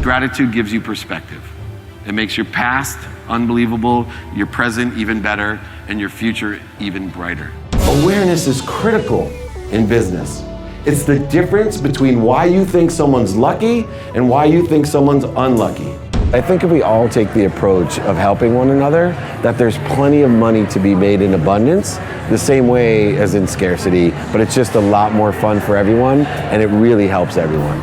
Gratitude gives you perspective. It makes your past unbelievable, your present even better, and your future even brighter. Awareness is critical in business. It's the difference between why you think someone's lucky and why you think someone's unlucky. I think if we all take the approach of helping one another, that there's plenty of money to be made in abundance, the same way as in scarcity, but it's just a lot more fun for everyone, and it really helps everyone.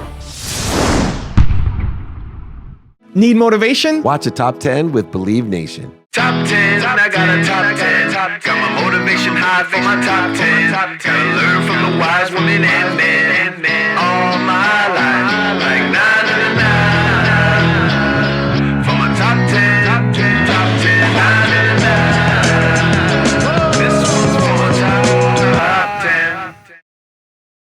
Need motivation? Watch a Top 10 with Believe Nation. Top 10, I got a top 10. Got my motivation high for my top 10. Gotta learn from the wise women and men. All my life, like 9 to 9. For my top 10, top 10, 9 to 9. This one's for my top 10.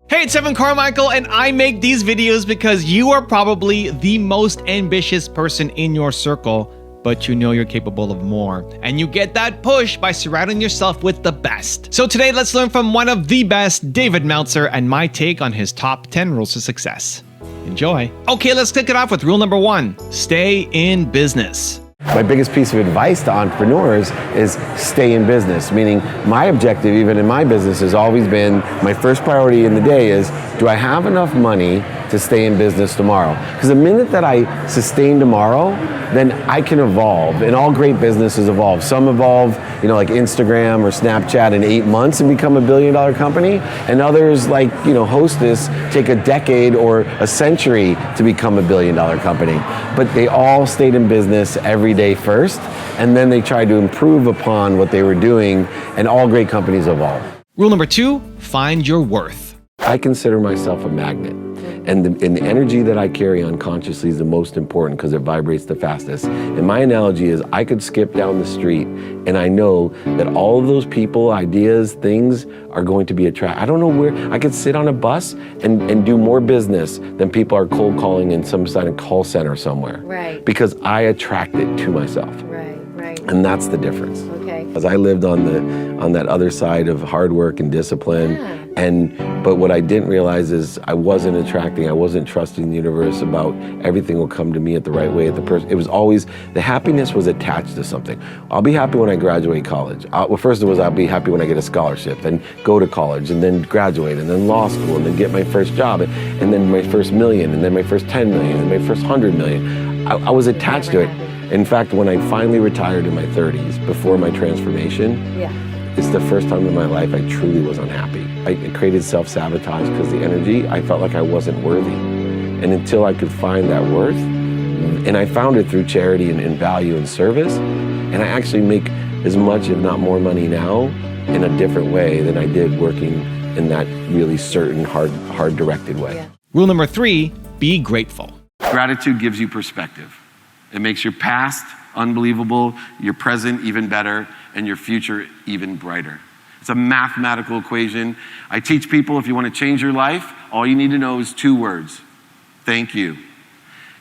Hey, it's Evan Carmichael, and I make these videos because you are probably the most ambitious person in your circle, but you know you're capable of more. And you get that push by surrounding yourself with the best. So today, let's learn from one of the best, David Meltzer, and my take on his top 10 rules to success. Enjoy. Okay, let's kick it off with rule number 1. Stay in business. My biggest piece of advice to entrepreneurs is stay in business, meaning my objective, even in my business, has always been, my first priority in the day is, do I have enough money to stay in business tomorrow? Because the minute that I sustain tomorrow, then I can evolve, and all great businesses evolve. Some evolve, like Instagram or Snapchat in 8 months and become $1 billion company, and others, like Hostess, take a decade or a century to become $1 billion company. But they all stayed in business every day first, and then they tried to improve upon what they were doing, and all great companies evolve. Rule number 2, find your worth. I consider myself a magnet. And the energy that I carry unconsciously is the most important because it vibrates the fastest. And my analogy is I could skip down the street and I know that all of those people, ideas, things are going to be attracted. I don't know where, I could sit on a bus and do more business than people are cold calling in some kind of call center somewhere. Right. Because I attract it to myself. Right. And that's the difference. Okay. As I lived on that other side of hard work and discipline, but what I didn't realize is I wasn't trusting the universe about everything will come to me at the right way. It was always, the happiness was attached to something. I'll be happy when I graduate college. First it was I'll be happy when I get a scholarship, then go to college, and then graduate, and then law school, and then get my first job, and then my first million, and then my first 10 million, and my first 100 million. I was attached to it. In fact, when I finally retired in my 30s, before my transformation, it's the first time in my life I truly was unhappy. I created self-sabotage because the energy, I felt like I wasn't worthy. And until I could find that worth, and I found it through charity and value and service, and I actually make as much, if not more money now in a different way than I did working in that really certain, hard directed way. Yeah. Rule number 3, be grateful. Gratitude gives you perspective. It makes your past unbelievable, your present even better, and your future even brighter. It's a mathematical equation. I teach people, if you want to change your life, all you need to know is 2 words. Thank you.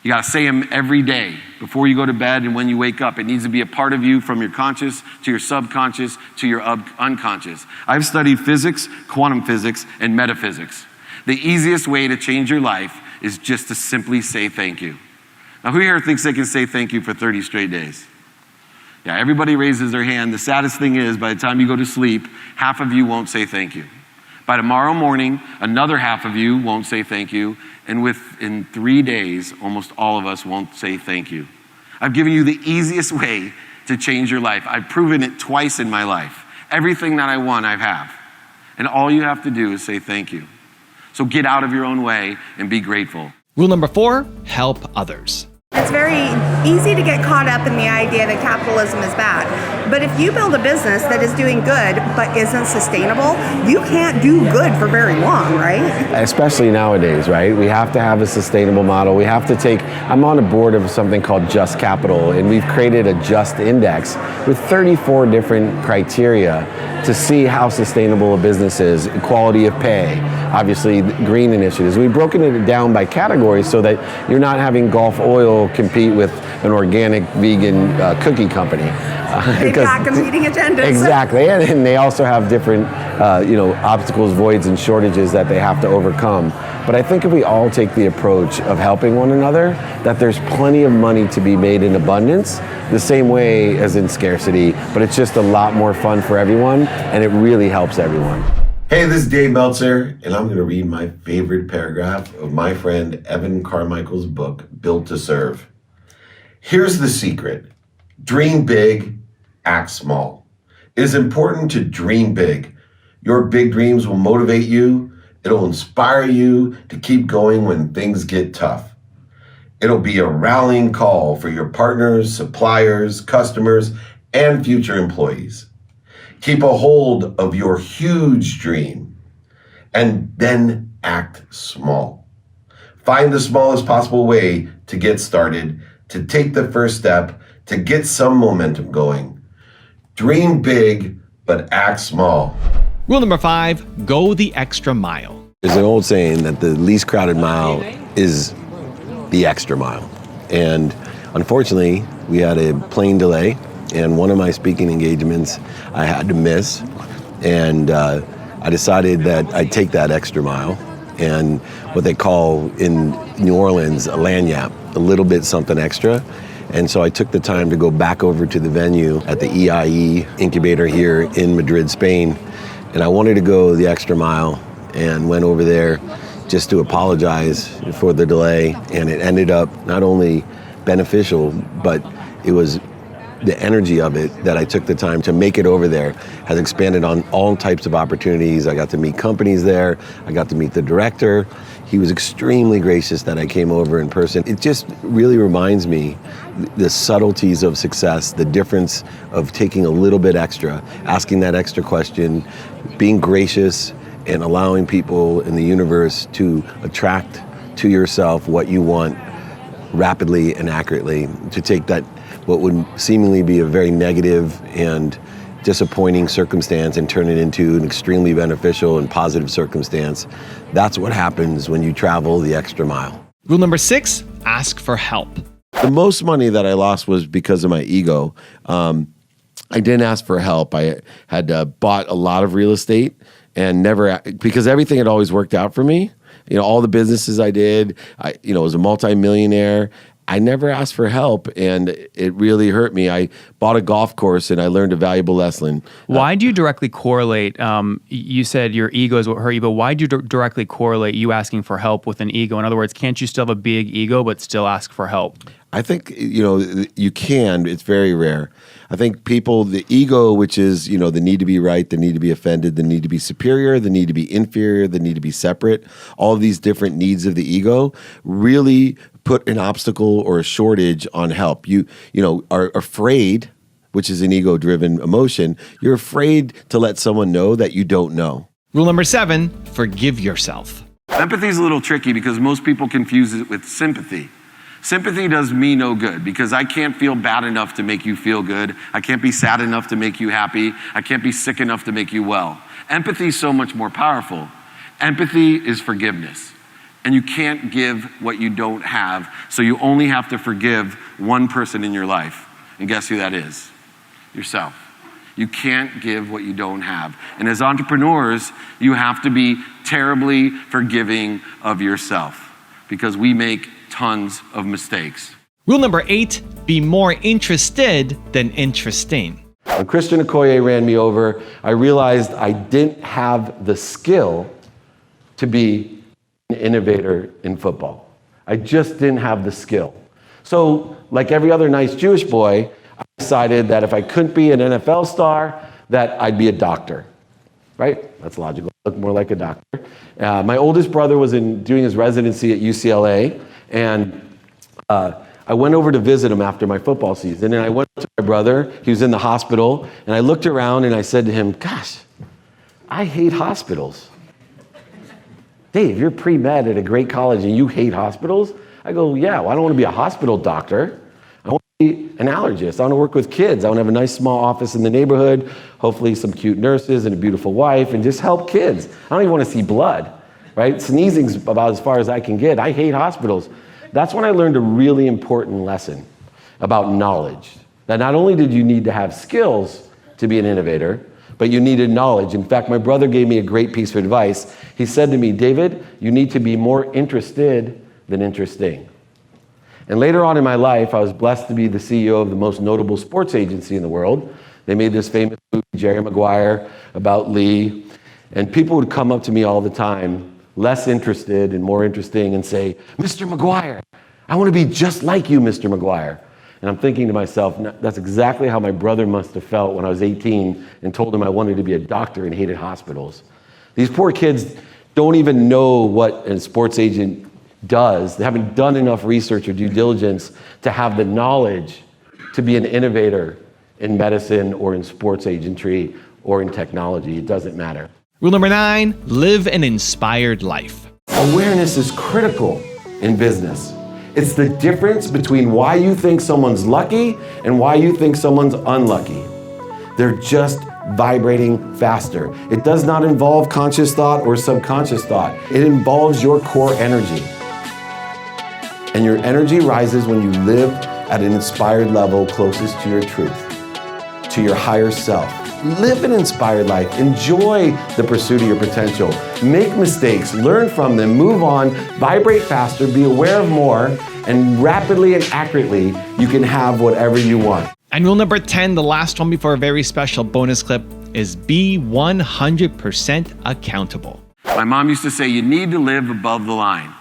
You got to say them every day before you go to bed and when you wake up. It needs to be a part of you, from your conscious to your subconscious to your unconscious. I've studied physics, quantum physics, and metaphysics. The easiest way to change your life is just to simply say thank you. Now, who here thinks they can say thank you for 30 straight days? Yeah, everybody raises their hand. The saddest thing is, by the time you go to sleep, half of you won't say thank you. By tomorrow morning, another half of you won't say thank you. And within 3 days, almost all of us won't say thank you. I've given you the easiest way to change your life. I've proven it twice in my life. Everything that I want, I have. And all you have to do is say thank you. So get out of your own way and be grateful. Rule number 4, help others. It's very easy to get caught up in the idea that capitalism is bad. But if you build a business that is doing good but isn't sustainable, you can't do good for very long, right? Especially nowadays, right? We have to have a sustainable model. We have to I'm on a board of something called Just Capital, and we've created a Just Index with 34 different criteria to see how sustainable a business is, quality of pay, obviously green initiatives. We've broken it down by categories so that you're not having Gulf Oil compete with an organic vegan cookie company. They've got competing agendas. Exactly, and they also have different obstacles, voids, and shortages that they have to overcome. But I think if we all take the approach of helping one another, that there's plenty of money to be made in abundance, the same way as in scarcity, but it's just a lot more fun for everyone, and it really helps everyone. Hey, this is Dave Meltzer, and I'm going to read my favorite paragraph of my friend Evan Carmichael's book, Built to Serve. Here's the secret. Dream big, act small. It is important to dream big. Your big dreams will motivate you. It'll inspire you to keep going when things get tough. It'll be a rallying call for your partners, suppliers, customers, and future employees. Keep a hold of your huge dream and then act small. Find the smallest possible way to get started, to take the first step, to get some momentum going. Dream big, but act small. Rule number 5, go the extra mile. There's an old saying that the least crowded mile is the extra mile. And unfortunately, we had a plane delay, and one of my speaking engagements I had to miss. And I decided that I'd take that extra mile, and what they call in New Orleans a lagniappe, a little bit something extra. And so I took the time to go back over to the venue at the EIE incubator here in Madrid, Spain. And I wanted to go the extra mile and went over there just to apologize for the delay. And it ended up not only beneficial, but it was the energy of it that I took the time to make it over there has expanded on all types of opportunities. I got to meet companies there. I got to meet the director. He was extremely gracious that I came over in person. It just really reminds me the subtleties of success, the difference of taking a little bit extra, asking that extra question, being gracious, and allowing people in the universe to attract to yourself what you want rapidly and accurately, to take that what would seemingly be a very negative and disappointing circumstance and turn it into an extremely beneficial and positive circumstance. That's what happens when you travel the extra mile. Rule number 6, ask for help. The most money that I lost was because of my ego. I didn't ask for help. I had bought a lot of real estate and because everything had always worked out for me. All the businesses I did, I was a multimillionaire. I never asked for help, and it really hurt me. I bought a golf course, and I learned a valuable lesson. Why do you directly correlate? You said your ego is what hurt you, but why do you directly correlate you asking for help with an ego? In other words, can't you still have a big ego but still ask for help? I think, you can. It's very rare. I think the ego, which is, the need to be right, the need to be offended, the need to be superior, the need to be inferior, the need to be separate, all of these different needs of the ego really put an obstacle or a shortage on help. You are afraid, which is an ego-driven emotion. You're afraid to let someone know that you don't know. Rule number 7, forgive yourself. Empathy is a little tricky because most people confuse it with sympathy. Sympathy does me no good because I can't feel bad enough to make you feel good. I can't be sad enough to make you happy. I can't be sick enough to make you well. Empathy is so much more powerful. Empathy is forgiveness. And you can't give what you don't have, so you only have to forgive one person in your life. And guess who that is? Yourself. You can't give what you don't have. And as entrepreneurs, you have to be terribly forgiving of yourself because we make tons of mistakes. Rule number 8, be more interested than interesting. When Christian Okoye ran me over, I realized I didn't have the skill to be an innovator in football. I just didn't have the skill. So, like every other nice Jewish boy, I decided that if I couldn't be an NFL star, that I'd be a doctor. Right? That's logical. Look more like a doctor. My oldest brother was doing his residency at UCLA, and I went over to visit him after my football season, and I went to my brother. He was in the hospital, and I looked around and I said to him, "Gosh, I hate hospitals." "Dave, you're pre-med at a great college and you hate hospitals?" I go, "Yeah, well, I don't want to be a hospital doctor. I want to be an allergist. I want to work with kids. I want to have a nice small office in the neighborhood, hopefully some cute nurses and a beautiful wife, and just help kids. I don't even want to see blood, right? Sneezing's about as far as I can get. I hate hospitals." That's when I learned a really important lesson about knowledge. That not only did you need to have skills to be an innovator, but you needed knowledge. In fact, my brother gave me a great piece of advice. He said to me, David, you need to be more interested than interesting. And later on in my life, I was blessed to be the CEO of the most notable sports agency in the world. They made this famous movie, Jerry Maguire, about Lee. And people would come up to me all the time, less interested and more interesting, and say, Mr. Maguire, I want to be just like you, Mr. Maguire. And I'm thinking to myself, that's exactly how my brother must have felt when I was 18 and told him I wanted to be a doctor and hated hospitals. These poor kids don't even know what a sports agent does. They haven't done enough research or due diligence to have the knowledge to be an innovator in medicine or in sports agentry or in technology. It doesn't matter. Rule number 9, live an inspired life. Awareness is critical in business. It's the difference between why you think someone's lucky and why you think someone's unlucky. They're just vibrating faster. It does not involve conscious thought or subconscious thought. It involves your core energy. And your energy rises when you live at an inspired level closest to your truth, to your higher self. Live an inspired life. Enjoy the pursuit of your potential. Make mistakes, learn from them, move on, vibrate faster, be aware of more, and rapidly and accurately, you can have whatever you want. And rule number 10, the last one before a very special bonus clip, is be 100% accountable. My mom used to say, you need to live above the line.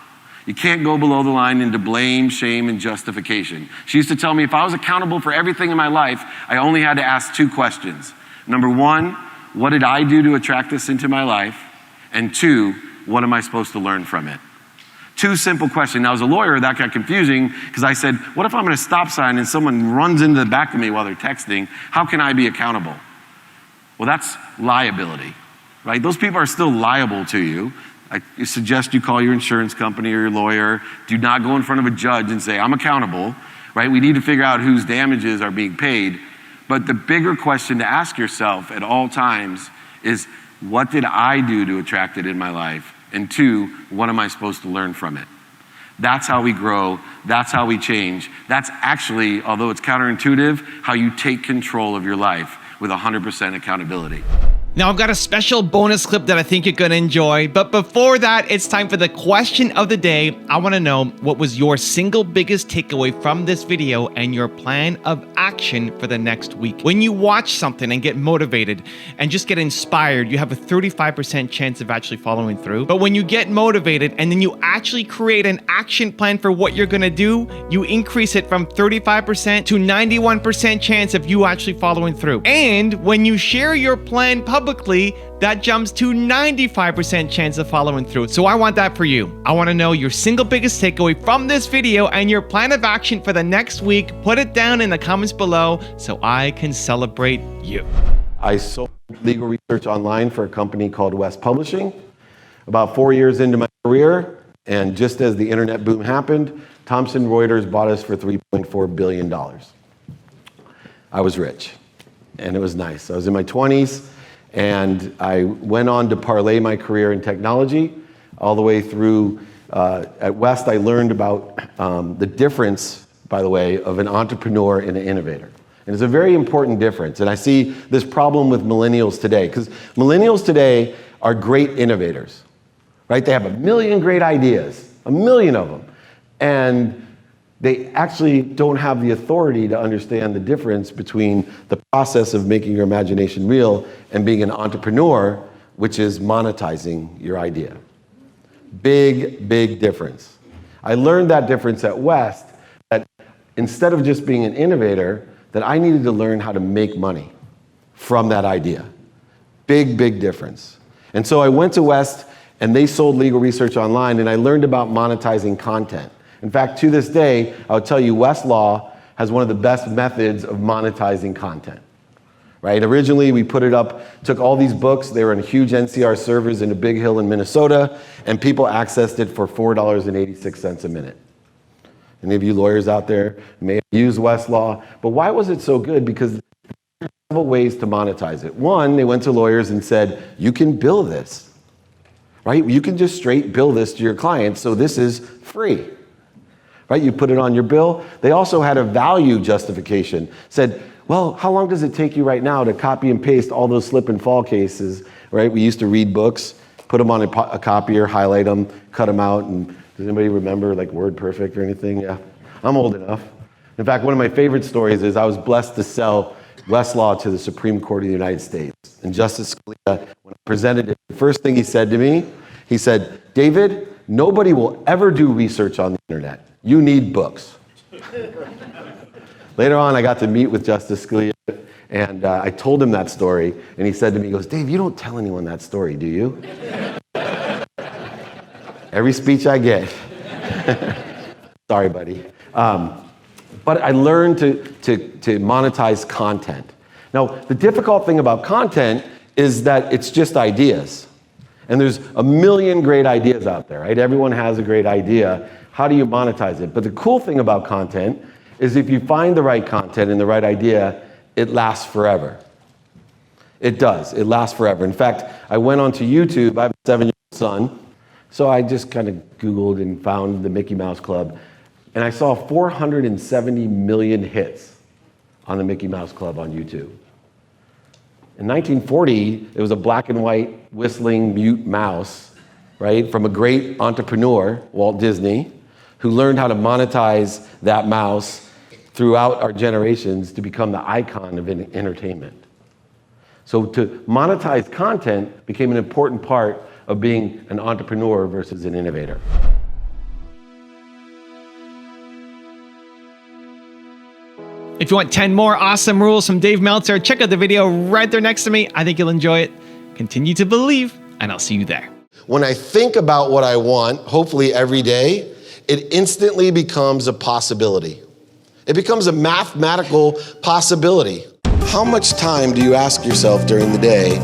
You can't go below the line into blame, shame, and justification. She used to tell me if I was accountable for everything in my life, I only had to ask 2 questions. Number 1, what did I do to attract this into my life? And 2, what am I supposed to learn from it? 2 simple questions. Now, as a lawyer, that got confusing because I said, what if I'm at a stop sign and someone runs into the back of me while they're texting? How can I be accountable? Well, that's liability, right? Those people are still liable to you. I suggest you call your insurance company or your lawyer. Do not go in front of a judge and say, I'm accountable, right? We need to figure out whose damages are being paid. But the bigger question to ask yourself at all times is, what did I do to attract it in my life? And 2, what am I supposed to learn from it? That's how we grow. That's how we change. That's actually, although it's counterintuitive, how you take control of your life with 100% accountability. Now I've got a special bonus clip that I think you're gonna enjoy, but before that, it's time for the question of the day. I wanna know, what was your single biggest takeaway from this video and your plan of action for the next week? When you watch something and get motivated and just get inspired, you have a 35% chance of actually following through. But when you get motivated and then you actually create an action plan for what you're gonna do, you increase it from 35% to 91% chance of you actually following through. And when you share your plan publicly, that jumps to 95% chance of following through. So I want that for you. I want to know your single biggest takeaway from this video and your plan of action for the next week. Put it down in the comments below so I can celebrate you. I sold legal research online for a company called West Publishing. About 4 years into my career, and just as the internet boom happened, Thomson Reuters bought us for $3.4 billion. I was rich, and it was nice. I was in my 20s. And I went on to parlay my career in technology all the way through. At West, I learned about the difference, by the way, of an entrepreneur and an innovator. And it's a very important difference. And I see this problem with millennials today, because millennials today are great innovators, right? They have a million great ideas, a million of them. And they actually don't have the authority to understand the difference between the process of making your imagination real and being an entrepreneur, which is monetizing your idea. Big, big difference. I learned that difference at West, that instead of just being an innovator, that I needed to learn how to make money from that idea. Big, big difference. And so I went to West, and they sold legal research online, and I learned about monetizing content. In fact, to this day, I'll tell you, Westlaw has one of the best methods of monetizing content, right? Originally, we put it up, took all these books, they were in huge NCR servers in a big hill in Minnesota, and people accessed it for $4.86 a minute. Any of you lawyers out there may have used Westlaw, but why was it so good? Because there are several ways to monetize it. One, they went to lawyers and said, you can bill this, right? You can just straight bill this to your clients, so this is free. Right? You put it on your bill. They also had a value justification. Said, Well, how long does it take you right now to copy and paste all those slip and fall cases, right? We used to read books, put them on a copier, highlight them, cut them out, and does anybody remember like WordPerfect or anything? Yeah, I'm old enough. In fact, one of my favorite stories is I was blessed to sell Westlaw to the Supreme Court of the United States. And Justice Scalia, when I presented it, the first thing he said to me, he said, David, nobody will ever do research on the internet. You need books. Later on, I got to meet with Justice Scalia, and I told him that story, and he said to me, he goes, Dave, you don't tell anyone that story, do you? Every speech I get. Sorry, buddy. But I learned to monetize content. Now, the difficult thing about content is that it's just ideas. And there's a million great ideas out there, right? Everyone has a great idea. How do you monetize it? But the cool thing about content is if you find the right content and the right idea, it lasts forever. It does. It lasts forever. In fact, I went onto YouTube. I have a 7-year-old son. So I just kind of Googled and found the Mickey Mouse Club. And I saw 470 million hits on the Mickey Mouse Club on YouTube. In 1940, it was a black and white whistling mute mouse, right, from a great entrepreneur, Walt Disney, who learned how to monetize that mouse throughout our generations to become the icon of entertainment. So to monetize content became an important part of being an entrepreneur versus an innovator. If you want 10 more awesome rules from Dave Meltzer, check out the video right there next to me. I think you'll enjoy it. Continue to believe, and I'll see you there. When I think about what I want, hopefully every day, it instantly becomes a possibility. It becomes a mathematical possibility. How much time do you ask yourself during the day,